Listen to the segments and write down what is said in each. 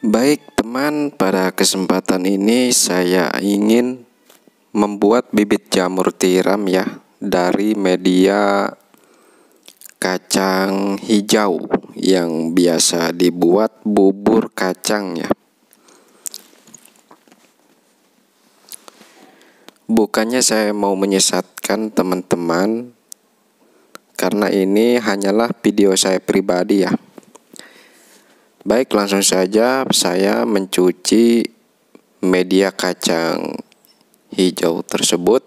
Baik teman, pada kesempatan ini saya ingin membuat bibit jamur tiram ya dari media kacang hijau yang biasa dibuat bubur kacang ya. Bukannya saya mau menyesatkan teman-teman, karena ini hanyalah video saya pribadi ya. Baik, langsung saja saya mencuci media kacang hijau tersebut.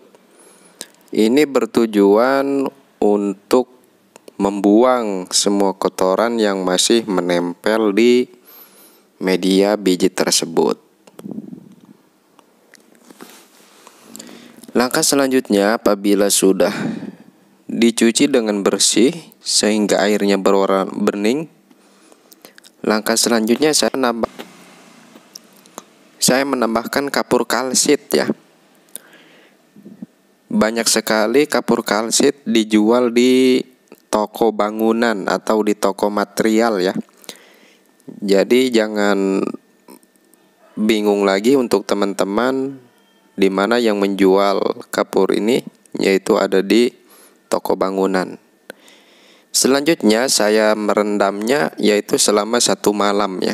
Ini bertujuan untuk membuang semua kotoran yang masih menempel di media biji tersebut. Langkah selanjutnya, apabila sudah dicuci dengan bersih sehingga airnya berwarna bening, langkah selanjutnya saya menambahkan kapur kalsit ya. Banyak sekali kapur kalsit dijual di toko bangunan atau di toko material ya. Jadi jangan bingung lagi untuk teman-teman di mana yang menjual kapur ini, yaitu ada di toko bangunan. Selanjutnya saya merendamnya yaitu selama 1 malam ya.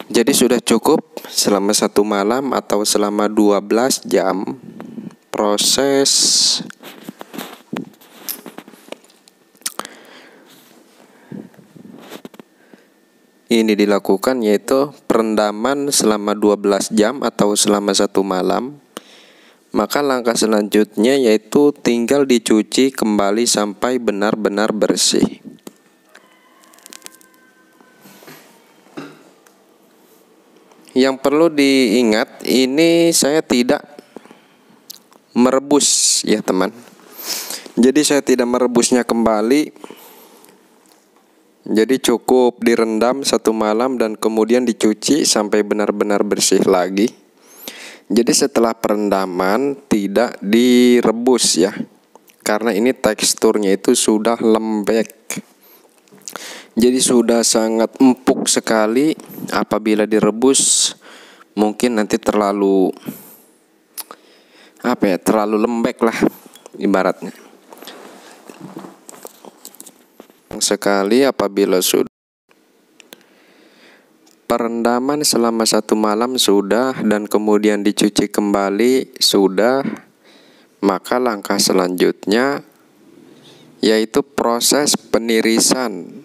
Jadi sudah cukup selama 1 malam atau selama 12 jam proses ini dilakukan, yaitu perendaman selama 12 jam atau selama 1 malam. Maka langkah selanjutnya yaitu tinggal dicuci kembali sampai benar-benar bersih. Yang perlu diingat, ini saya tidak merebus ya teman. Jadi saya tidak merebusnya kembali. Jadi cukup direndam 1 malam dan kemudian dicuci sampai benar-benar bersih lagi. Jadi setelah perendaman tidak direbus ya, karena ini teksturnya itu sudah lembek. Jadi sudah sangat empuk sekali. Apabila direbus mungkin nanti terlalu lembek lah ibaratnya. Sekali apabila sudah perendaman selama 1 malam sudah dan kemudian dicuci kembali sudah, maka langkah selanjutnya yaitu proses penirisan.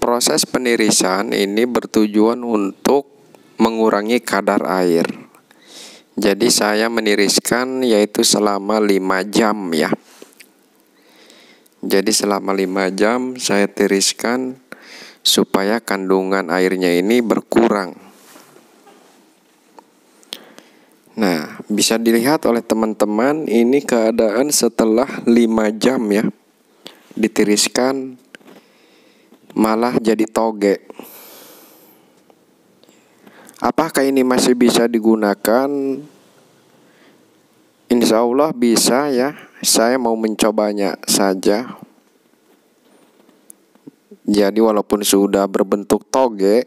Proses penirisan ini bertujuan untuk mengurangi kadar air. Jadi saya meniriskan yaitu selama 5 jam ya. Jadi selama 5 jam saya tiriskan supaya kandungan airnya ini berkurang. Nah, bisa dilihat oleh teman-teman, ini keadaan setelah 5 jam ya ditiriskan malah jadi toge. Apakah ini masih bisa digunakan? Insya Allah bisa ya. Saya mau mencobanya saja. Jadi walaupun sudah berbentuk toge,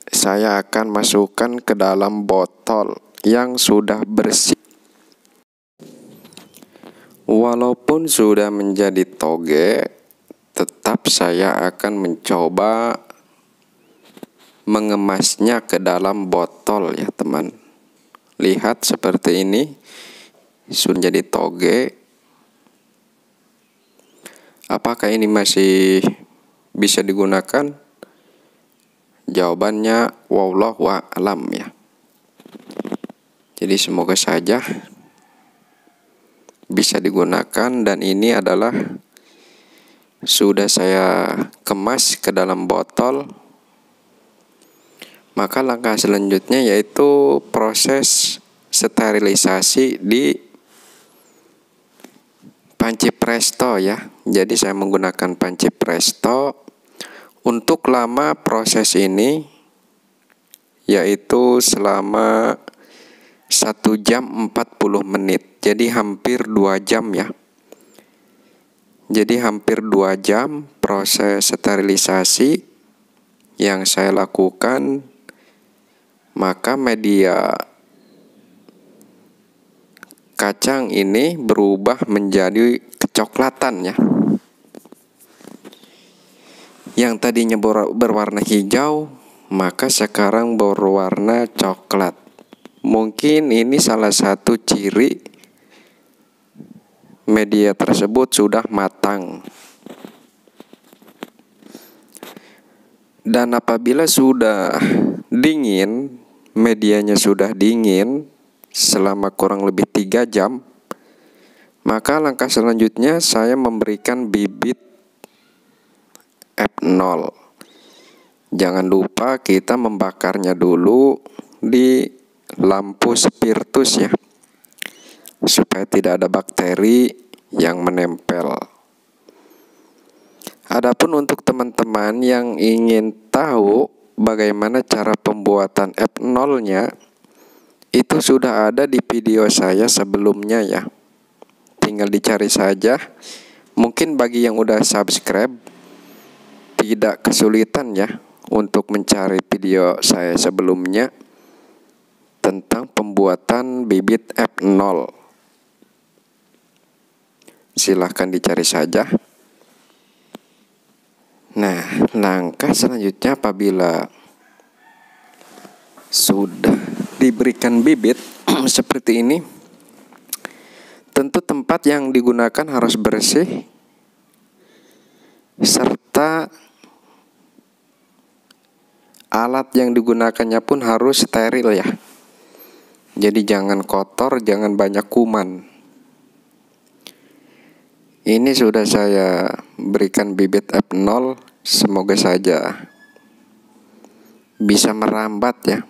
saya akan masukkan ke dalam botol yang sudah bersih. Walaupun sudah menjadi toge, tetap saya akan mencoba mengemasnya ke dalam botol ya teman. Lihat seperti ini, sudah jadi toge. Apakah ini masih bisa digunakan? Jawabannya wallahu a'lam ya. Jadi semoga saja bisa digunakan, dan ini adalah sudah saya kemas ke dalam botol. Maka langkah selanjutnya yaitu proses sterilisasi di panci presto ya. Jadi saya menggunakan panci presto. Untuk lama proses ini yaitu selama 1 jam 40 menit. Jadi hampir 2 jam ya. Jadi hampir 2 jam proses sterilisasi yang saya lakukan, maka media kacang ini berubah menjadi kecoklatan ya. Yang tadinya berwarna hijau, maka sekarang berwarna coklat. Mungkin ini salah satu ciri media tersebut sudah matang. Dan apabila sudah dingin, medianya sudah dingin selama kurang lebih 3 jam, maka langkah selanjutnya saya memberikan bibit F0. Jangan lupa kita membakarnya dulu di lampu spiritus ya, supaya tidak ada bakteri yang menempel. Adapun untuk teman-teman yang ingin tahu bagaimana cara pembuatan F0-nya, itu sudah ada di video saya sebelumnya ya. Tinggal dicari saja. Mungkin bagi yang udah subscribe tidak kesulitan ya untuk mencari video saya sebelumnya tentang pembuatan bibit F0. Silahkan dicari saja. Nah, langkah selanjutnya apabila sudah diberikan bibit seperti ini, tentu tempat yang digunakan harus bersih, serta alat yang digunakannya pun harus steril ya. Jadi jangan kotor, jangan banyak kuman. Ini sudah saya berikan bibit F0, semoga saja bisa merambat ya.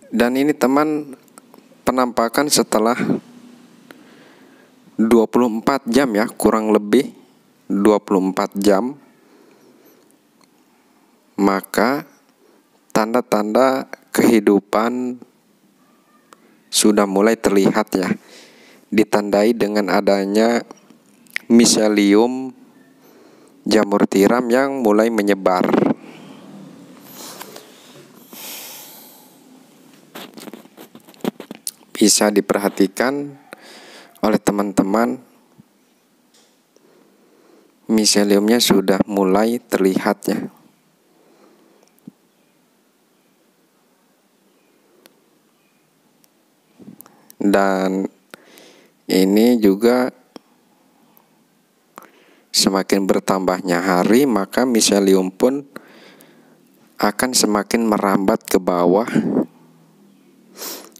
Dan ini teman, penampakan setelah 24 jam ya, kurang lebih 24 jam. Maka tanda-tanda kehidupan sudah mulai terlihat ya, ditandai dengan adanya miselium jamur tiram yang mulai menyebar. Bisa diperhatikan oleh teman-teman, miseliumnya sudah mulai terlihat ya. Dan ini juga semakin bertambahnya hari, maka miselium pun akan semakin merambat ke bawah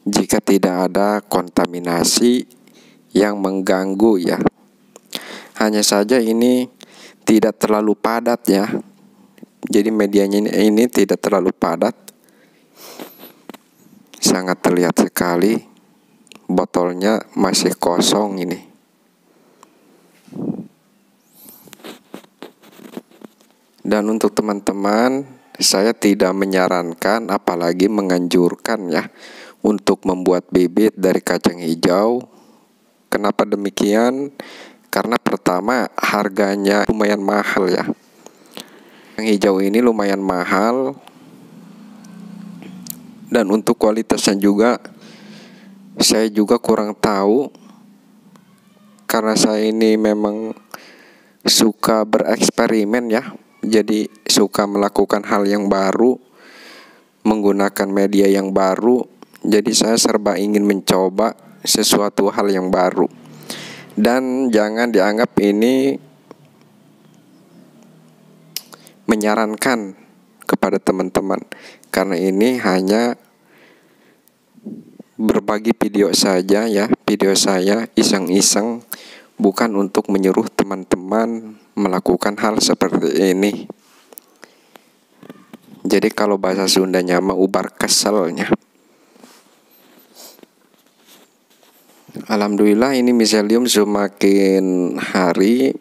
jika tidak ada kontaminasi yang mengganggu ya. Hanya saja ini tidak terlalu padat ya. Jadi medianya ini tidak terlalu padat. Sangat terlihat sekali. Botolnya masih kosong ini. Dan untuk teman-teman, saya tidak menyarankan apalagi menganjurkan ya untuk membuat bibit dari kacang hijau. Kenapa demikian? Karena pertama, harganya lumayan mahal ya. Kacang hijau ini lumayan mahal. Dan untuk kualitasnya juga saya juga kurang tahu, karena saya ini memang suka bereksperimen ya. Jadi suka melakukan hal yang baru, menggunakan media yang baru. Jadi saya serba ingin mencoba sesuatu hal yang baru. Dan jangan dianggap ini menyarankan kepada teman-teman, karena ini hanya berbagi video saja ya, video saya iseng-iseng, bukan untuk menyuruh teman-teman melakukan hal seperti ini. Jadi kalau bahasa Sundanya mah ubar keselnya. Alhamdulillah ini miselium semakin hari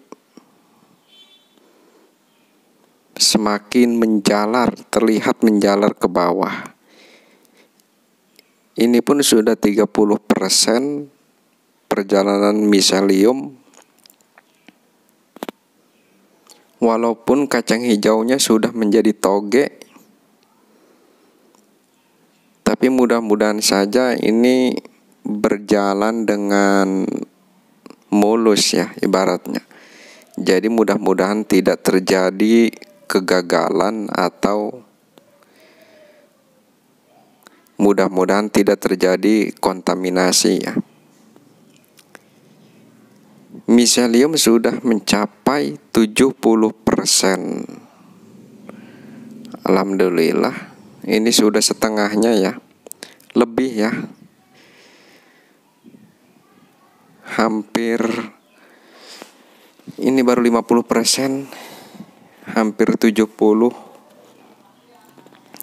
semakin menjalar, terlihat menjalar ke bawah. Ini pun sudah 30% perjalanan miselium walaupun kacang hijaunya sudah menjadi toge, tapi mudah-mudahan saja ini berjalan dengan mulus ya ibaratnya. Jadi mudah-mudahan tidak terjadi kegagalan atau mudah-mudahan tidak terjadi kontaminasi ya. Miselium sudah mencapai 70%. Alhamdulillah, ini sudah setengahnya ya. Lebih ya. Hampir ini baru 50%, hampir 70%.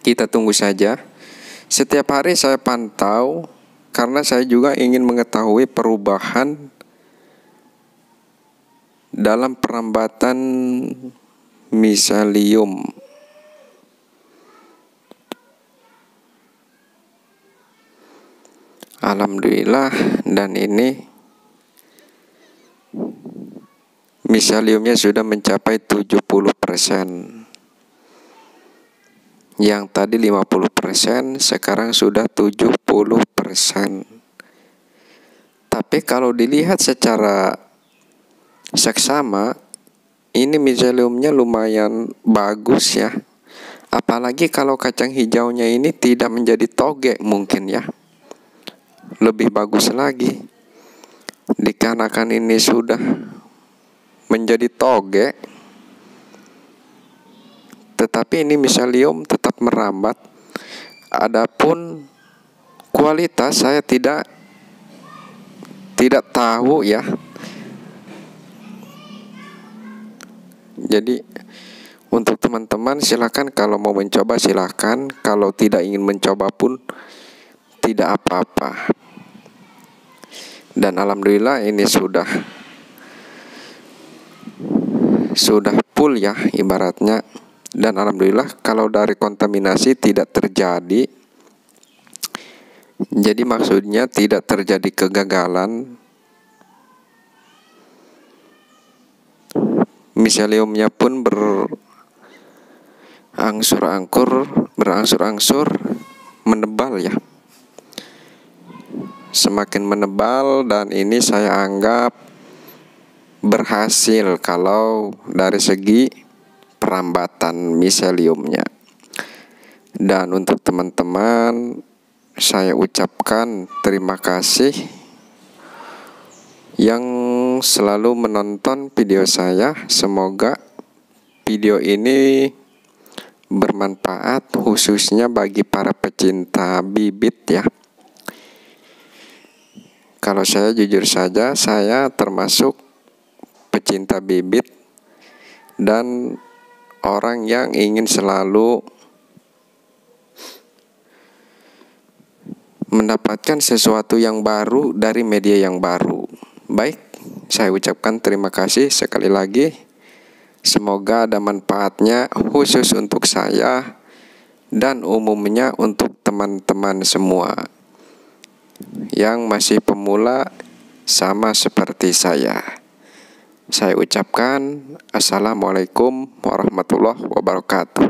Kita tunggu saja. Setiap hari saya pantau karena saya juga ingin mengetahui perubahan dalam perambatan miselium. Alhamdulillah, dan ini miseliumnya sudah mencapai 70%. Yang tadi 50%, sekarang sudah 70%. Tapi kalau dilihat secara seksama, ini miseliumnya lumayan bagus ya. Apalagi kalau kacang hijaunya ini tidak menjadi toge mungkin ya. Lebih bagus lagi. Dikarenakan ini sudah menjadi toge, tetapi ini miselium tetap merambat. Adapun kualitas saya tidak tahu ya. Jadi untuk teman-teman silakan, kalau mau mencoba silakan, kalau tidak ingin mencoba pun tidak apa-apa. Dan alhamdulillah ini sudah full ya ibaratnya. Dan alhamdulillah kalau dari kontaminasi tidak terjadi. Jadi maksudnya tidak terjadi kegagalan. Miseliumnya pun berangsur-angsur menebal ya. Semakin menebal, dan ini saya anggap berhasil kalau dari segi perambatan miseliumnya. Dan untuk teman-teman, saya ucapkan terima kasih yang selalu menonton video saya. Semoga video ini bermanfaat khususnya bagi para pecinta bibit ya. Kalau saya jujur saja, saya termasuk pecinta bibit dan orang yang ingin selalu mendapatkan sesuatu yang baru dari media yang baru. Baik, saya ucapkan terima kasih sekali lagi. Semoga ada manfaatnya khusus untuk saya dan umumnya untuk teman-teman semua yang masih pemula sama seperti saya. Saya ucapkan Assalamualaikum warahmatullahi wabarakatuh.